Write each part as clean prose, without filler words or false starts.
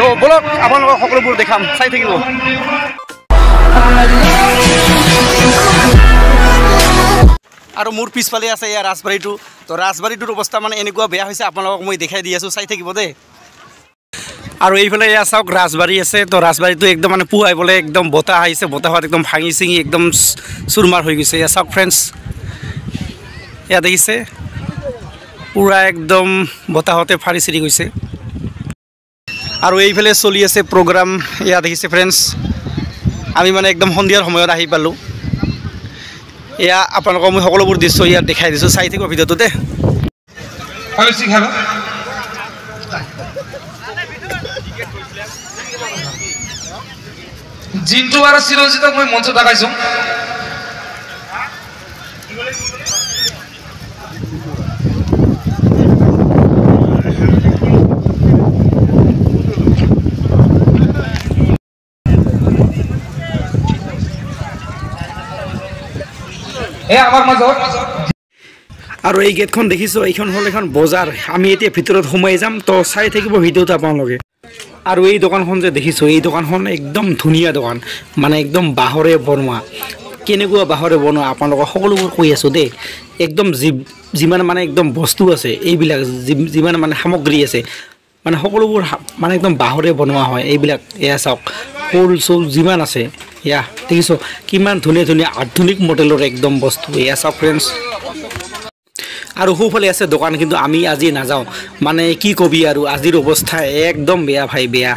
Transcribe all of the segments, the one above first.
তো বলক আপোনালোকক সকলোবোৰ দেখাম চাই থাকিব আৰু মোৰ পিছফালে আছে ইয়াৰ ৰাজবাৰীটো তো ৰাজবাৰীটোৰ অৱস্থা মানে এনেকুৱা বেয়া হৈছে আপোনালোকক মই দেখাই দি আছোঁ চাই থাকিব দেই আৰু এইফালে এয়া চাওক ৰাজবাৰী আছে তো ৰাজবাৰীটো একদম মানে পুৱাই বোলে একদম বতাহ আহিছে বতাহত একদম ভাঙি চিঙি একদম চুৰমাৰ হৈ গৈছে এয়া চাওক ফ্ৰেণ্ডছ এয়া দেখিছে পুৰা একদম বতাহতে ফাৰি চিৰি গৈছে আৰু এইফালে চলি আছে প্ৰগ্ৰাম এয়া দেখিছে ফ্ৰেণ্ডছ আমি মানে একদম সন্ধিয়াৰ সময়ত আহি পালোঁ এয়া আপোনালোকক মই সকলোবোৰ দৃশ্য ইয়াত দেখাই দিছোঁ চাই থাকিব ভিডিঅ'টোতে জিন্তু আৰু চিৰঞ্জিতক মই মঞ্চ দেখাইছোঁ আমাৰ মাজত আৰু এই গেটখন দেখিছোঁ এইখন হ'ল এখন বজাৰ আমি এতিয়া ভিতৰত সোমাই যাম তো চাই থাকিব ভিডিঅ'টো আপোনালোকে আৰু এই দোকানখন যে দেখিছোঁ এই দোকানখন একদম ধুনীয়া দোকান মানে একদম বাঁহৰে বনোৱা কেনেকুৱা বাঁহৰে বনোৱা আপোনালোকক সকলোবোৰ কৈ আছোঁ দেই একদম যিমান মানে একদম বস্তু আছে এইবিলাক যিমান মানে সামগ্ৰী আছে মানে সকলোবোৰ মানে একদম বাঁহৰে বনোৱা হয় এইবিলাক এয়া চাওক ফুল চুল যিমান আছে এয়া দেখিছোঁ কিমান ধুনীয়া ধুনীয়া আধুনিক মডেলৰ একদম বস্তু এয়া চাওক ফ্ৰেণ্ডছ আৰু সোঁফালে আছে দোকান কিন্তু আমি আজি নাযাওঁ মানে কি কবি আৰু আজিৰ অৱস্থা একদম বেয়া ভাই বেয়া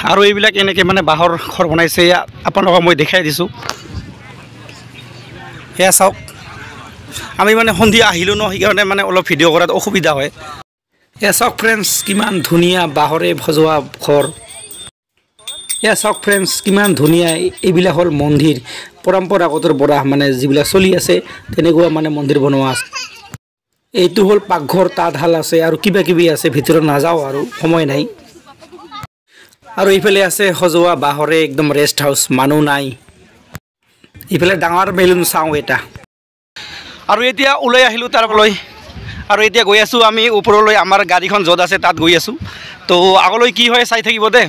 আৰু এইবিলাক এনেকৈ মানে বাঁহৰ ঘৰ বনাইছে আপোনালোকক মই দেখাই দিছোঁ এয়া চাওক আমি মানে সন্ধিয়া আহিলোঁ ন সেইকাৰণে মানে অলপ ভিডিঅ' কৰাত অসুবিধা হয় এয়া চাওক ফ্ৰেণ্ডছ কিমান ধুনীয়া বাঁহৰে সজোৱা ঘৰ এয়া চাওক ফ্ৰেণ্ডছ কিমান ধুনীয়া এইবিলাক হ'ল মন্দিৰ পৰম্পৰাগতৰ পৰা মানে যিবিলাক চলি আছে তেনেকুৱা মানে মন্দিৰ বনোৱা আছে এইটো হ'ল পাকঘৰ তাঁতশাল আছে আৰু কিবা কিবি আছে ভিতৰত নাযাওঁ আৰু সময় নাই আৰু এইফালে আছে সজোৱা বাঁহৰে একদম ৰেষ্ট হাউচ মানুহ নাই এইফালে ডাঙৰ বেলুন চাওঁ এটা আৰু এতিয়া ওলাই আহিলোঁ তাৰলৈ আৰু এতিয়া গৈ আছোঁ আমি ওপৰলৈ আমাৰ গাড়ীখন য'ত আছে তাত গৈ আছোঁ তো আগলৈ কি হয় চাই থাকিব দেই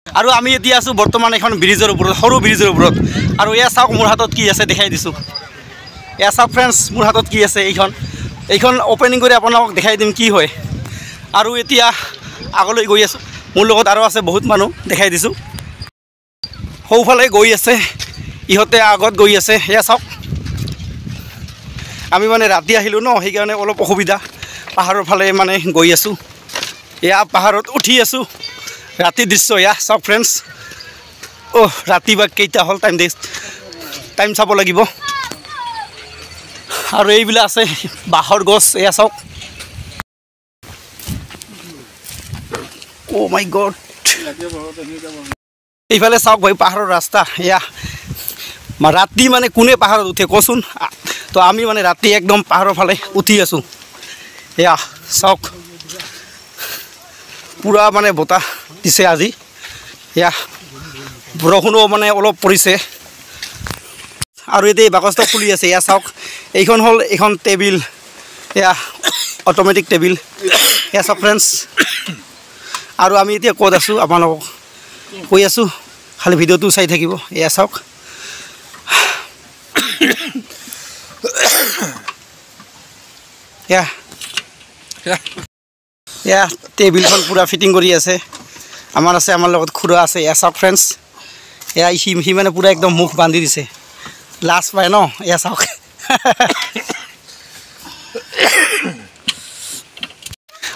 আৰু আমি এতিয়া আছোঁ বৰ্তমান এখন ব্ৰিজৰ ওপৰত সৰু ব্ৰিজৰ ওপৰত আৰু এয়া চাওক মোৰ হাতত কি আছে দেখাই দিছোঁ এয়া চাওক ফ্ৰেণ্ডছ মোৰ হাতত কি আছে এইখন অ'পেনিং কৰি আপোনালোকক দেখাই দিম কি হয় আৰু এতিয়া আগলৈ গৈ আছোঁ মোৰ লগত আৰু আছে বহুত মানুহ দেখাই দিছোঁ সৌফালে গৈ আছে ইহঁতে আগত গৈ আছে এয়া চাওক আমি মানে ৰাতি আহিলোঁ ন সেইকাৰণে অলপ অসুবিধা পাহাৰৰ ফালে মানে গৈ আছোঁ এয়া পাহাৰত উঠি আছোঁ ৰাতি দৃশ্য এয়া চাওক ফ্ৰেণ্ডছ ৰাতি বা কেইটা হ'ল টাইম চাব লাগিব আৰু এইবিলাক আছে বাঁহৰ গছ এয়া চাওক অ' মাই গড এইফালে চাওক ভাই পাহাৰৰ ৰাস্তা এয়া ৰাতি মানে কোনে পাহাৰত উঠে কচোন তো আমি মানে ৰাতি একদম পাহাৰৰ ফালে উঠি আছোঁ এয়া চাওক পুৰা মানে বতাহ দিছে আজি এয়া বৰষুণো মানে অলপ পৰিছে আৰু এতিয়া বাকচটো খুলি আছে এয়া চাওক এইখন হ'ল এখন টেবিল এয়া অট'মেটিক টেবিল এয়া চাওক ফ্ৰেণ্ডছ আৰু আমি এতিয়া ক'ত আছোঁ আপোনালোকক কৈ আছোঁ খালি ভিডিঅ'টো চাই থাকিব এয়া চাওক এয়া টেবিলখন পুৰা ফিটিং কৰি আছে আমাৰ লগত খুৰা আছে এয়া চাওক ফ্ৰেণ্ডছ এয়া সি মানে পুৰা একদম মুখ বান্ধি দিছে লাজ পায় ন এয়া চাওক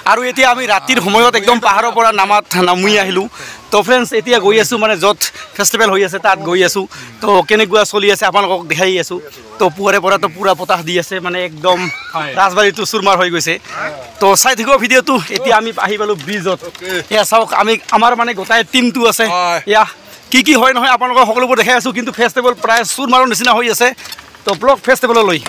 আৰু এতিয়া আমি ৰাতিৰ সময়ত একদম পাহাৰৰ পৰা নামি আহিলোঁ তো ফ্ৰেণ্ডছ এতিয়া গৈ আছোঁ মানে য'ত ফেষ্টিভেল হৈ আছে তাত গৈ আছোঁ তো কেনেকুৱা চলি আছে আপোনালোকক দেখাই আছোঁ তো পুৱাৰে পৰাতো পুৰা বতাহ দি আছে মানে একদম ৰাজবাৰীটো চুৰমাৰ হৈ গৈছে তো চাই থাকিব ভিডিঅ'টো এতিয়া আমি আহি পালোঁ ব্ৰিজত এয়া চাওক আমাৰ মানে গোটাই টিমটো আছে এয়া কি হয় নহয় আপোনালোকক সকলোবোৰ দেখাই আছোঁ কিন্তু ফেষ্টিভেল প্ৰায় চুৰমাৰৰ নিচিনা হৈ আছে তো ব্লক ফেষ্টিভেললৈ